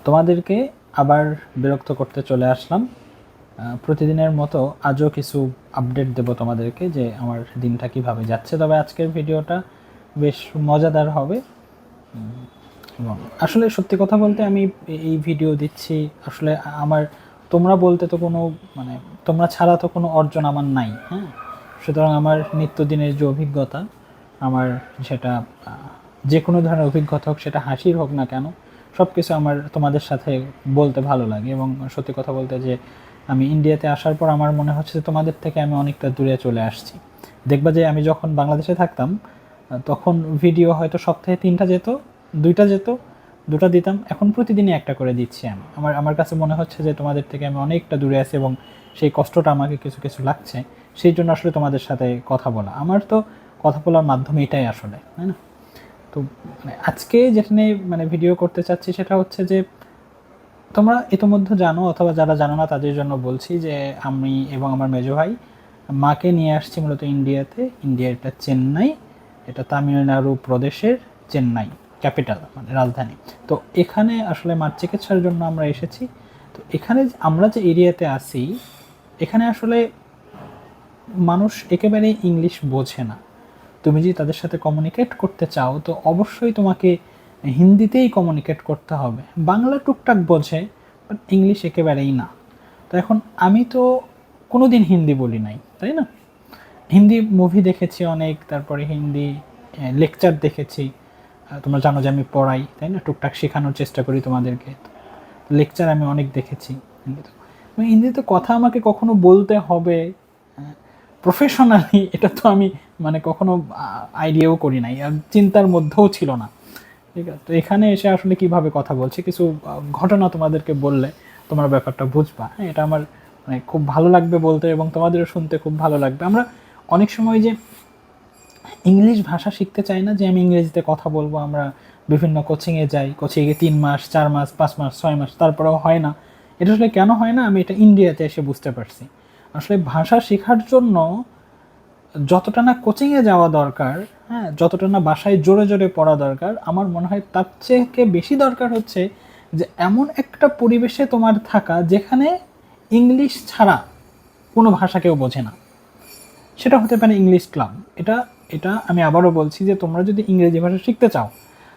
তোমাদেরকে আবার বিরক্ত করতে চলে আসলাম। প্রতিদিনের মতো আজও কিছু আপডেট দেব তোমাদেরকে যে আমার দিনটা কীভাবে যাচ্ছে। তবে আজকের ভিডিওটা বেশ মজাদার হবে। এবং আসলে সত্যি কথা বলতে আমি এই ভিডিও দিচ্ছি আসলে আমার তোমরা বলতে তো কোনো মানে তোমরা ছাড়া তো কোনো অর্জন আমার নাই, হ্যাঁ। সুতরাং আমার নিত্যদিনের যে অভিজ্ঞতা আমার সেটা যে কোনো ধরনের অভিজ্ঞতা হোক, সেটা হাসির হোক না কেন, সব কিছু আমার তোমাদের সাথে বলতে ভালো লাগে। এবং সত্যি কথা বলতে যে আমি ইন্ডিয়াতে আসার পর আমার মনে হচ্ছে যে তোমাদের থেকে আমি অনেকটা দূরে চলে আসছি। দেখবা যে আমি যখন বাংলাদেশে থাকতাম তখন ভিডিও হয়তো সপ্তাহে 3টা যেত, 2টা যেত, 2টা দিতাম। এখন প্রতিদিনই একটা করে দিচ্ছি আমি। আমার কাছে মনে হচ্ছে যে তোমাদের থেকে আমি অনেকটা দূরে আছি এবং সেই কষ্টটা আমাকে কিছু কিছু লাগছে। সেই জন্য আসলে তোমাদের সাথে কথা বলা, আমার তো কথা বলার মাধ্যম এটাই আসলে, তাই না? তো মানে আজকে যেটা নিয়ে মানে ভিডিও করতে চাচ্ছি সেটা হচ্ছে যে তোমরা ইতোমধ্যে জানো, অথবা যারা জানো না তাদের জন্য বলছি যে আমি এবং আমার মেজো ভাই মাকে নিয়ে আসছি মূলত ইন্ডিয়াতে। ইন্ডিয়ার এটা চেন্নাই, এটা তামিলনাড়ু প্রদেশের চেন্নাই ক্যাপিটাল, মানে রাজধানী। তো এখানে আসলে মার চিকিৎসার জন্য আমরা এসেছি। তো এখানে আমরা যে এরিয়াতে আছি এখানে আসলে মানুষ একেবারেই ইংলিশ বোঝে না। তুমি যদি তাদের সাথে কমিউনিকেট করতে চাও তো অবশ্যই তোমাকে হিন্দিতেই কমিউনিকেট করতে হবে। বাংলা টুকটাক বোঝে, বাট ইংলিশ একেবারেই না। তো এখন আমি তো কোনো দিন হিন্দি বলি নাই, তাই না? হিন্দি মুভি দেখেছি অনেক, তারপরে হিন্দি লেকচার দেখেছি। তোমরা জানো যে আমি পড়াই, তাই না? টুকটাক শেখানোর চেষ্টা করি তোমাদেরকে। লেকচার আমি অনেক দেখেছি হিন্দিতে। হিন্দিতে কথা আমাকে কখনো বলতে হবে প্রফেশনালি, এটা তো আমি মানে কখনো আইডিয়াও করি নাই, আর চিন্তার মধ্যেও ছিল না। ঠিক আছে, তো এখানে এসে আসলে কিভাবে কথা বলছি কিছু ঘটনা তোমাদেরকে বললে তোমার ব্যাপারটা বুঝবা। হ্যাঁ, এটা আমার মানে খুব ভালো লাগবে বলতে, এবং তোমাদেরও শুনতে খুব ভালো লাগবে। আমরা অনেক সময় যে ইংলিশ ভাষা শিখতে চাই না যে আমি ইংরেজিতে কথা বলবো, আমরা বিভিন্ন কোচিংয়ে যাই, কোচিংয়ে 3 মাস 4 মাস 5 মাস 6 মাস, তারপরেও হয় না। এটা আসলে কেন হয় না আমি এটা ইন্ডিয়াতে এসে বুঝতে পারছি। আসলে ভাষা শেখার জন্য যতটা না কোচিংয়ে যাওয়া দরকার, হ্যাঁ, যতটা না বাসায় জোরে জোরে পড়া দরকার, আমার মনে হয় তার চেয়ে বেশি দরকার হচ্ছে যে এমন একটা পরিবেশে তোমার থাকা যেখানে ইংলিশ ছাড়া কোনো ভাষা কেউ বোঝে না। সেটা হতে পারে ইংলিশ ক্লাব। এটা এটা আমি আবারও বলছি যে তোমরা যদি ইংরেজি ভাষা শিখতে চাও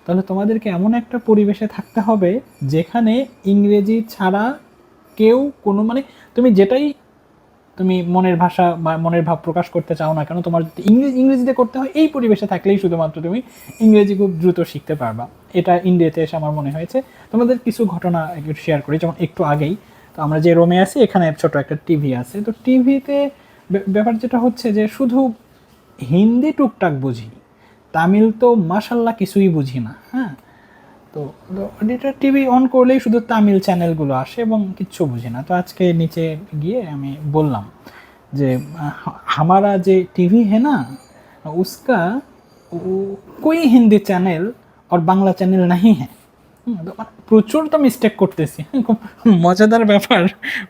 তাহলে তোমাদেরকে এমন একটা পরিবেশে থাকতে হবে যেখানে ইংরেজি ছাড়া কেউ কোনো মানে তুমি যেটাই তুমি মনের ভাষা বা মনের ভাব প্রকাশ করতে চাও না কেন, তোমার যদি ইংরেজিতে করতে হয়, এই পরিবেশে থাকলেই শুধুমাত্র তুমি ইংরেজি খুব দ্রুত শিখতে পারবা। এটা ইন্ডিয়াতে এসে আমার মনে হয়েছে। তোমাদের কিছু ঘটনা একটু শেয়ার করি। যেমন একটু আগেই তো আমরা যে রুমে আছি এখানে ছোট একটা টিভি আছে। তো টিভিতে ব্যাপার যেটা হচ্ছে যে শুধু হিন্দি টুকটাক বুঝি, তামিল তো মাশাল্লাহ কিছুই বুঝি না। হ্যাঁ, তো এটা টিভি অন করলেই শুধু তামিল চ্যানেলগুলো আসে এবং কিচ্ছু বুঝি না। তো আজকে নিচে গিয়ে আমি বললাম যে हमारा যে टीवी है ना उसका कोई हिंदी चैनल और बांग्ला चैनल नहीं है। প্রচুর তো মিস্টেক করতেছি, খুব মজাদার ব্যাপার।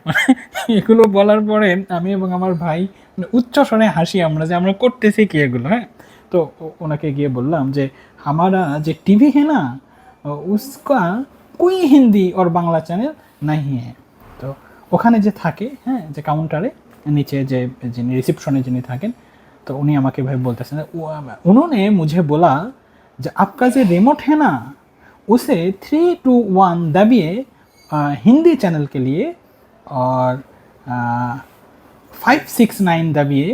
মানে এগুলো বলার পরে আমি এবং আমার ভাই মানে উচ্চ স্বরে হাসি আমরা যে আমরা করতেছি কি এগুলো। হ্যাঁ, তো ওনাকে গিয়ে বললাম যে हमारा যে টিভি है ना उसका कोई हिंदी और बांग्ला चैनल नहीं है। তো ওখানে যে থাকে, হ্যাঁ, যে কাউন্টারে নিচে যে যিনি রিসেপশনে যিনি থাকেন, তো উনি আমাকে ভাই বলতেছেন उन्होंने मुझे बोला যে आपका যে रिमोट है ना उसे 3 to 1 दबिए हिंदी चैनल के लिए और 569 दबिए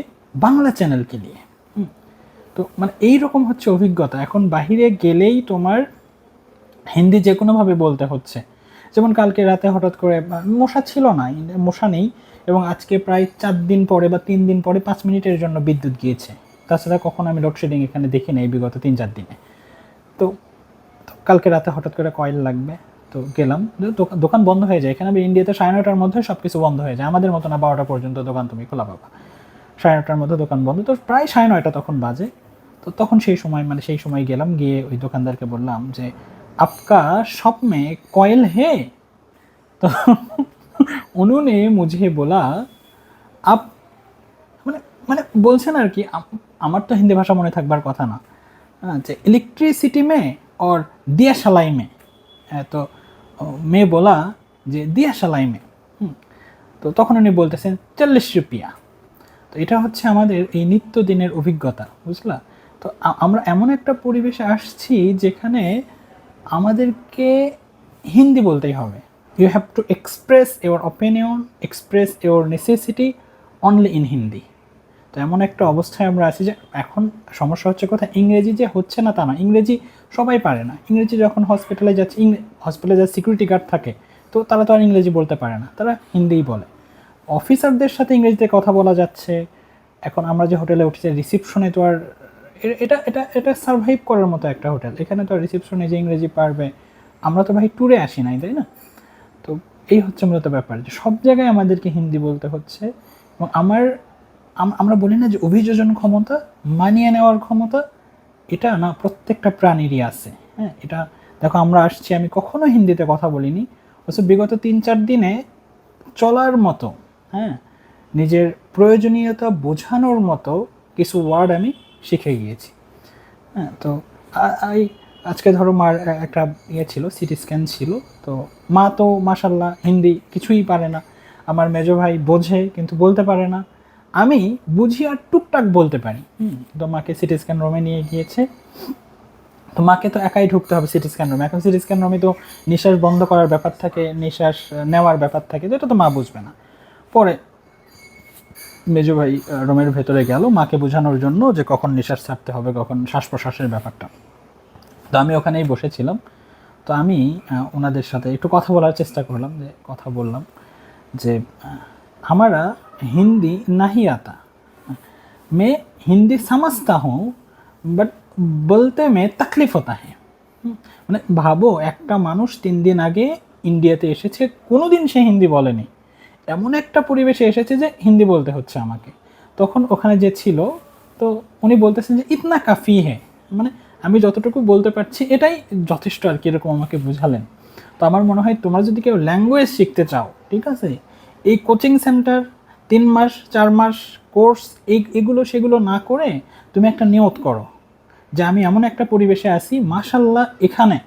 বাংলা চ্যানেল के लिए। তো মানে এইরকম হচ্ছে অভিজ্ঞতা। এখন বাহিরে গেলেই তোমার হিন্দি যে কোনোভাবে বলতে হচ্ছে। যেমন কালকে রাতে হঠাৎ করে মশা ছিল না, মশা নেই, এবং আজকে প্রায় 4 দিন পরে বা 3 দিন পরে 5 মিনিটের জন্য বিদ্যুৎ গিয়েছে। তাছাড়া কখনো আমি লোডশেডিং এখানে দেখি নাই বিগত 3-4 দিনে। তো কালকে রাতে হঠাৎ করে কয়েল লাগবে, তো গেলাম, দোকান বন্ধ হয়ে যায়। এখানে ইন্ডিয়াতে 9:30টার মধ্যে সব কিছু বন্ধ হয়ে যায়, আমাদের মতো না 12টা পর্যন্ত দোকান তুমি খোলা পাবা। 9:30টার মধ্যে দোকান বন্ধ, তো প্রায় 9:30 তখন বাজে। তো তখন সেই সময় গেলাম, গিয়ে ওই দোকানদারকে বললাম যে आपका शॉप में कॉयल है? तो उन्होंने मुझे बोला आप মানে মানে বলছেন আর কি, আমার তো হিন্দি ভাষা মনে থাকবার কথা না, যে ইলেকট্রিসিটি মে और दिया सलाई में। तो মেয়ে বলা যে দিয়া সালাই মে। তো তখন উনি বলতেছেন 40 রুপিয়া। তো এটা হচ্ছে আমাদের এই নিত্যদিনের অভিজ্ঞতা, বুঝলা? তো আমরা এমন একটা পরিবেশে আসছি যেখানে আমাদেরকে হিন্দি বলতেই হবে। You have to express your opinion, express your necessity only in Hindi. তো এমন একটা অবস্থায় আমরা আছি যে এখন সমস্যা হচ্ছে কোথায়, ইংরেজি যে হচ্ছে না তা না, ইংরেজি সবাই পারে না। ইংরেজি যখন হসপিটালে যাচ্ছে, হসপিটালে যা সিকিউরিটি গার্ড থাকে, তো তারা তো আর ইংরেজি বলতে পারে না, তারা হিন্দিই বলে। অফিসারদের সাথে ইংরেজিতে কথা বলা যাচ্ছে। এখন আমরা যে হোটেলে উঠেছি, রিসিপশনে তো আর এটা এটা এটা সার্ভাইভ করার মতো একটা হোটেল, এখানে তো আর রিসিপশনে যে ইংরেজি পারবে, আমরা তো ভাই ট্যুরে আসি নাই, তাই না? তো এই হচ্ছে মূলত ব্যাপার, যে সব জায়গায় আমাদেরকে হিন্দি বলতে হচ্ছে। এবং আমরা বলি না যে অভিযোজন ক্ষমতা, মানিয়ে নেওয়ার ক্ষমতা, এটা না প্রত্যেকটা প্রাণীরই আছে। হ্যাঁ, এটা দেখো, আমরা আসছি, আমি কখনো হিন্দিতে কথা বলিনি, অবশ্য বিগত 3-4 দিনে চলার মতো, হ্যাঁ, নিজের প্রয়োজনীয়তা বোঝানোর মতো কিছু ওয়ার্ড আমি শিখে গিয়েছি। হ্যাঁ, তো আজকে ধরো মার একটা ছিল, সিটি স্ক্যান ছিল। তো মা তো মাশাল্লাহ হিন্দি কিছুই পারে না, আমার মেজো ভাই বোঝে কিন্তু বলতে পারে না, আমি বুঝি আর টুকটাক বলতে পারি। তো মাকে সিটি স্ক্যান রুমে নিয়ে গিয়েছে। তো মাকে তো একাই ঢুকতে হবে সিটি স্ক্যান রুমে। এখন সিটি স্ক্যান রুমে তো নিঃশ্বাস বন্ধ করার ব্যাপার থাকে, নিঃশ্বাস নেওয়ার ব্যাপার থাকে, তো এটা তো মা বুঝবে না। পরে মেজো ভাই রুমের ভেতরে গেল মাকে বোঝানোর জন্য যে কখন নিঃশ্বাস ছাড়তে হবে, কখন শ্বাস প্রশ্বাসের ব্যাপারটা। তো আমি ওখানেই বসেছিলাম। তো আমি ওনাদের সাথে একটু কথা বলার চেষ্টা করলাম, যে কথা বললাম যে हमारा हिंदी नहीं आता, मैं हिंदी समझता हूँ बट বলতে में तकलीफ होता है। মানে ভাবো, একটা মানুষ 3 দিন আগে ইন্ডিয়াতে এসেছে, কোনো দিন সে হিন্দি বলেনি, এমন একটা পরিবেশে এসেছে যে হিন্দি বলতে হচ্ছে আমাকে। তখন ওখানে যে ছিল, তো উনি বলতেছেন যে ইতনা কাফি হ্যাঁ, মানে আমি যতটুকু বলতে পারছি এটাই যথেষ্ট আর কি, এরকম আমাকে বুঝালেন। তো আমার মনে হয় তোমরা যদি কেউ ল্যাঙ্গুয়েজ শিখতে চাও, ঠিক আছে, এই কোচিং সেন্টার 3 মাস 4 মাস কোর্স এগুলো সেগুলো না করে তুমি একটা নিয়ত করো যে আমি এমন একটা পরিবেশে আছি, মাশাল্লাহ এখানে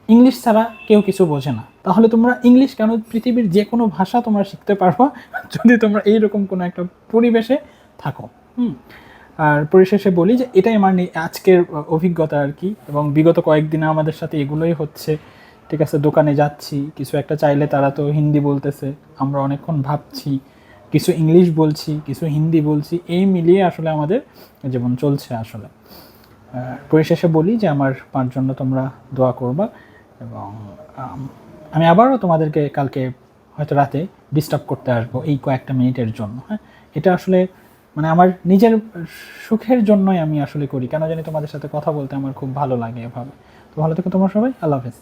ইংলিশ ছাড়া কেউ কিছু বোঝে না। তাহলে তোমরা ইংলিশ কেন, পৃথিবীর যে কোনো ভাষা তোমরা শিখতে পারবা যদি তোমরা এইরকম কোনো একটা পরিবেশে থাকো। আর পরিশেষে বলি যে এটাই আমার আজকের অভিজ্ঞতা আর কি, এবং বিগত কয়েকদিনে আমাদের সাথে এগুলোই হচ্ছে। ঠিক আছে, দোকানে যাচ্ছি, কিছু একটা চাইলে তারা তো হিন্দি বলতেছে, আমরা অনেকক্ষণ ভাবছি, কিছু ইংলিশ বলছি, কিছু হিন্দি বলছি, এই মিলিয়ে আসলে আমাদের জীবন চলছে আসলে। পরিশেষে বলি যে আমার পাঁচ জন্য তোমরা দোয়া করবা, এবং আমি আবারও তোমাদেরকে কালকে হয়তো রাতে ডিস্টার্ব করতে আসবো এই কয়েকটা মিনিটের জন্য। হ্যাঁ, এটা আসলে মানে আমার নিজের সুখের জন্যই আমি আসলে করি, কেন জানি তোমাদের সাথে কথা বলতে আমার খুব ভালো লাগে এভাবে। তো ভালো থেকো তোমরা সবাই, আল্লাহ হাফেজ।